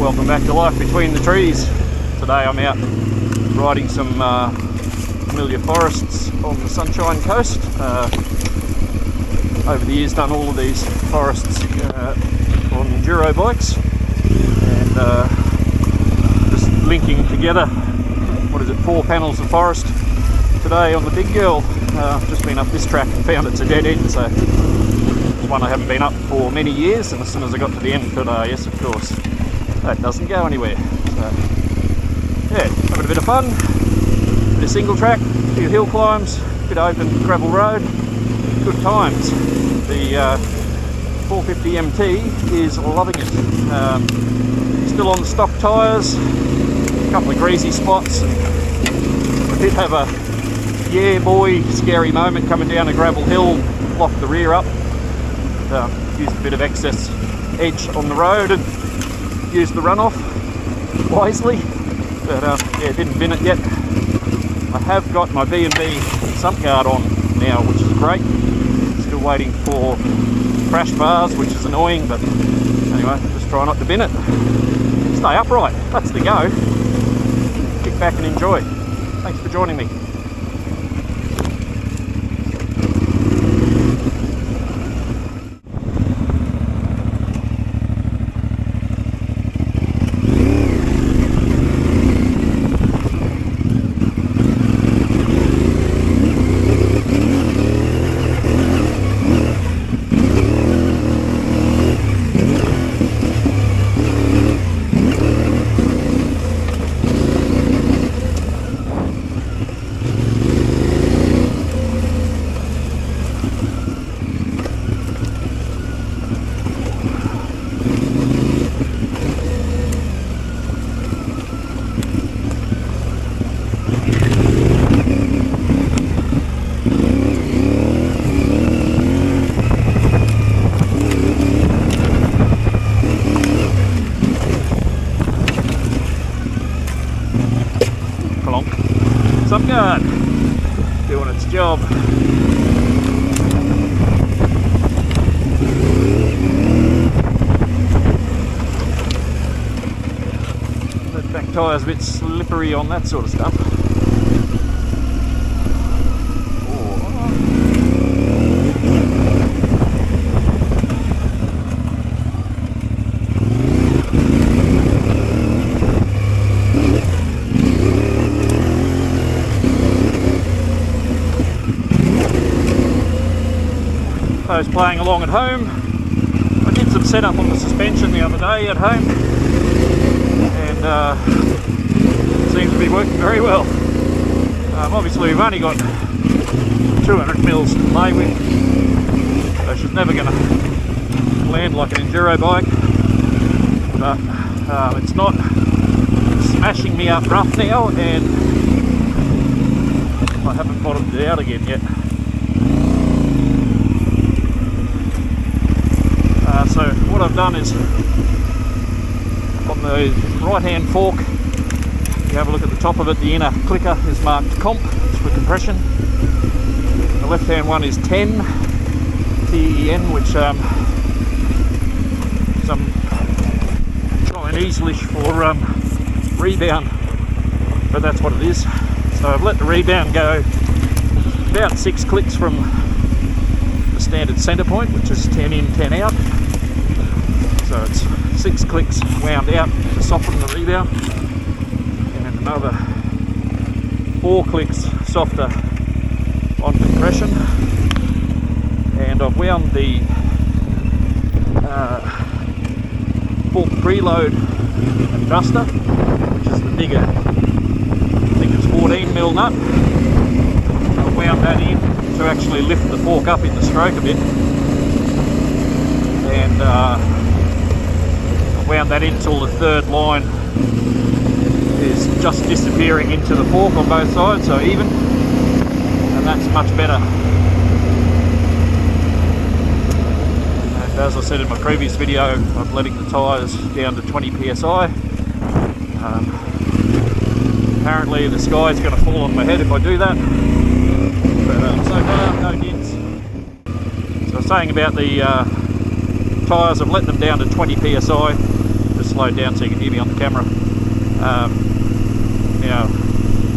Welcome back to Life Between the Trees. Today I'm out riding some familiar forests on the Sunshine Coast. Over the years done all of these forests on enduro bikes, and just linking together, 4 panels of forest today on the big girl. Just been up this track and found it's a dead end, so it's one I haven't been up for many years, and as soon as I got to the end I thought, yes, of course, that doesn't go anywhere. So yeah, having a bit of fun, a bit of single track, a few hill climbs, a bit of open gravel road, good times. The 450 MT is loving it. Still on the stock tyres, a couple of greasy spots, and I did have a yeah boy scary moment coming down a gravel hill, locked the rear up, used a bit of excess edge on the road and used the runoff wisely, but yeah, didn't bin it yet. I have got my B&B sump guard on now, which is great. Still waiting for crash bars, which is annoying, but anyway, just try not to bin it. Stay upright, that's the go. Kick back and enjoy. Thanks for joining me. Sump guard doing its job. That back tyre's a bit slippery on that sort of stuff. Those playing along at home, I did some setup on the suspension the other day at home, and it seems to be working very well. Obviously we've only got 200 mils to play with, so she's never going to land like an enduro bike, but it's not smashing me up rough now, and I haven't bottomed it out again yet. So what I've done is, on the right hand fork, you have a look at the top of it, the inner clicker is marked comp, it's for compression. The left hand one is 10, TEN, which some Chinese lish for rebound, but that's what it is. So I've let the rebound go about 6 clicks from the standard centre point, which is 10 in, 10 out. So it's 6 clicks wound out to soften the rebound, and then another 4 clicks softer on compression. And I've wound the fork preload adjuster, which is the bigger, I think it's 14mm nut. I've wound that in to actually lift the fork up in the stroke a bit, and wound that in until the third line is just disappearing into the fork on both sides, so even, and that's much better. And as I said in my previous video, I'm letting the tyres down to 20 psi. Apparently the sky's going to fall on my head if I do that, but so far no dents. So I was saying about the tyres, I've let them down to 20 psi, just slowed down so you can hear me on the camera. You know,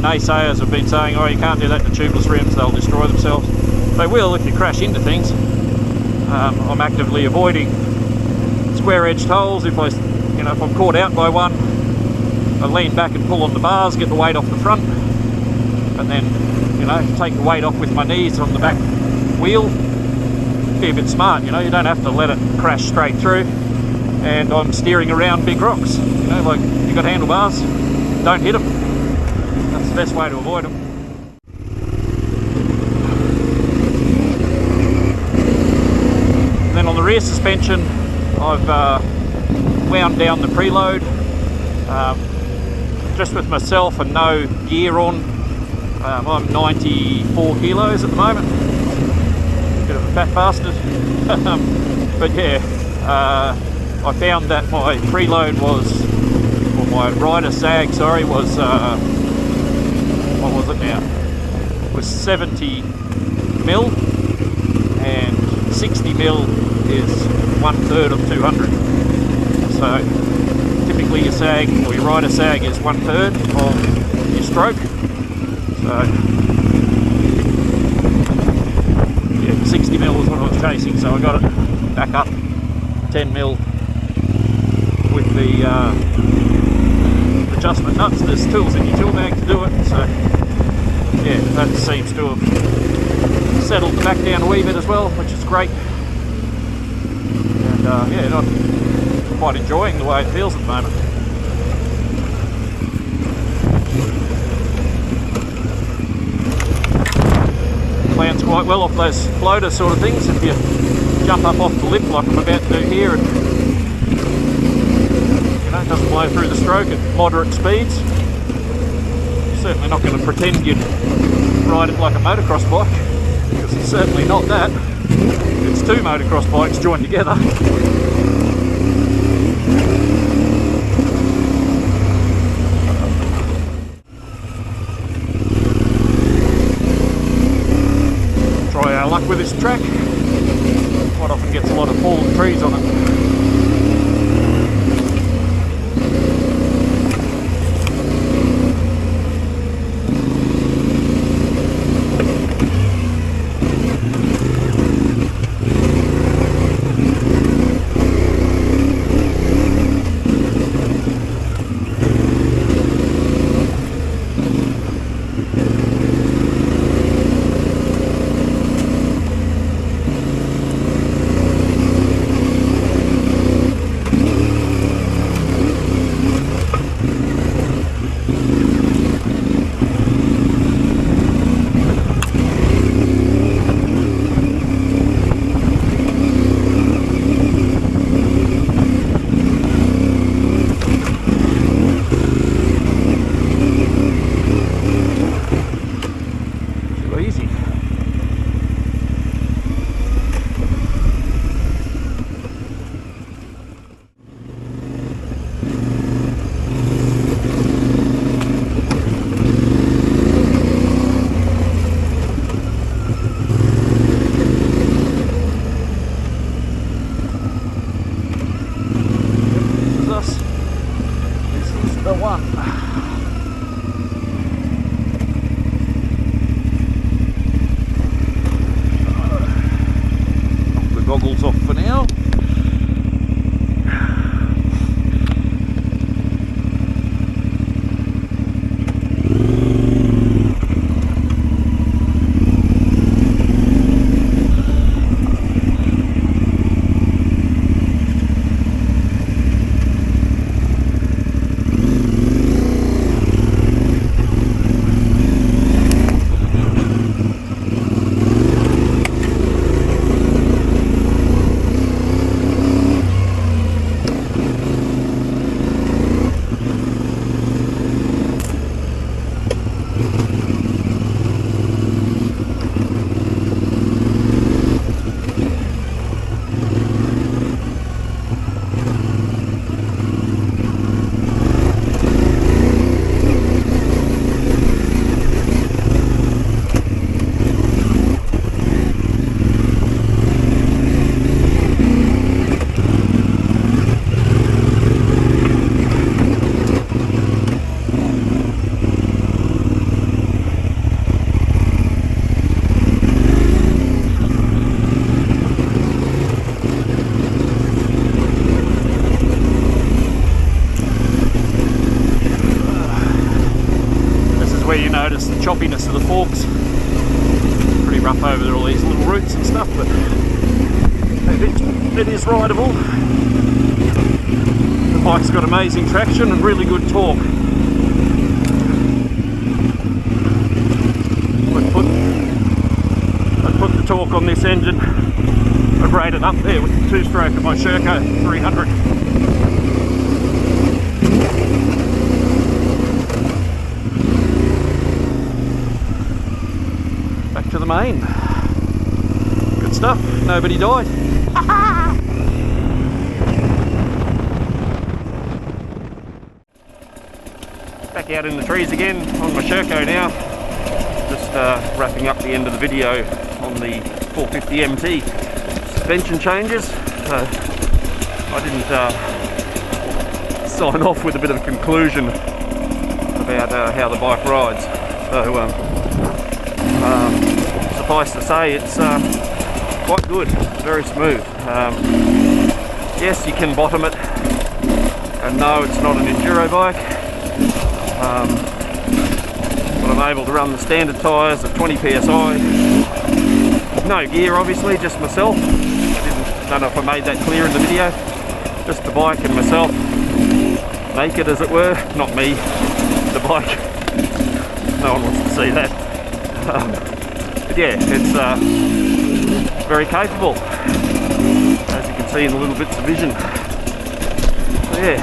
naysayers have been saying, oh, you can't do that to tubeless rims, they'll destroy themselves. They will if you crash into things. I'm actively avoiding square-edged holes. If I'm caught out by one, I lean back and pull on the bars, get the weight off the front, and then, take the weight off with my knees on the back wheel. Be a bit smart, you don't have to let it crash straight through. And I'm steering around big rocks, like you've got handlebars, don't hit them. That's the best way to avoid them. And then on the rear suspension, I've wound down the preload, just with myself and no gear on. I'm 94 kilos at the moment, bit of a fat bastard. But yeah, I found that my preload was, or my rider sag, sorry, was, what was it now? It was 70 mil, and 60 mil is 1/3 of 200. So typically your sag, or your rider sag, is 1/3 of your stroke. So yeah, 60 mil was what I was chasing, so I got it back up 10 mil with the adjustment nuts. There's tools in your tool bag to do it, so yeah, that seems to have settled the back down a wee bit as well, which is great. And yeah, I'm quite enjoying the way it feels at the moment. Lands quite well off those floater sort of things if you jump up off the lip like I'm about to do here, and it doesn't blow through the stroke at moderate speeds. You're certainly not going to pretend you'd ride it like a motocross bike, because it's certainly not that. It's two motocross bikes joined together. Try our luck with this track. Quite often gets a lot of fallen trees on it. Goggles off for now. it is rideable. The bike's got amazing traction and really good torque. I've put the torque on this engine. I've rated up there with the two-stroke of my Sherco 300. Back to the main. Good stuff. Nobody died. Back out in the trees again on my Sherco now. Just wrapping up the end of the video on the 450 MT suspension changes. So I didn't sign off with a bit of a conclusion about how the bike rides. So suffice to say, it's quite good, very smooth. Yes, you can bottom it, and no, it's not an enduro bike. But I'm able to run the standard tyres at 20 psi. No gear, obviously, just myself. Don't know if I made that clear in the video. Just the bike and myself, naked as it were. Not me, the bike. No one wants to see that. But yeah, it's very capable, as you can see in the little bits of vision. So yeah,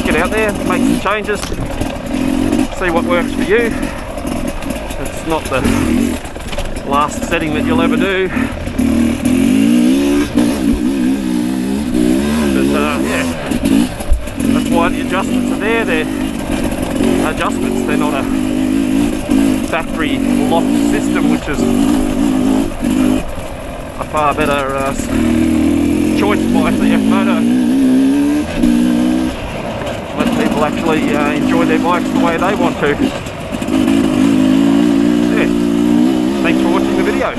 get out there, make some changes, see what works for you. It's not the last setting that you'll ever do. But yeah, that's why the adjustments are there. They're adjustments, they're not a factory locked system, which is a far better choice by the MOTO. Let people actually enjoy their bikes the way they want to. Yeah. Thanks for watching the video.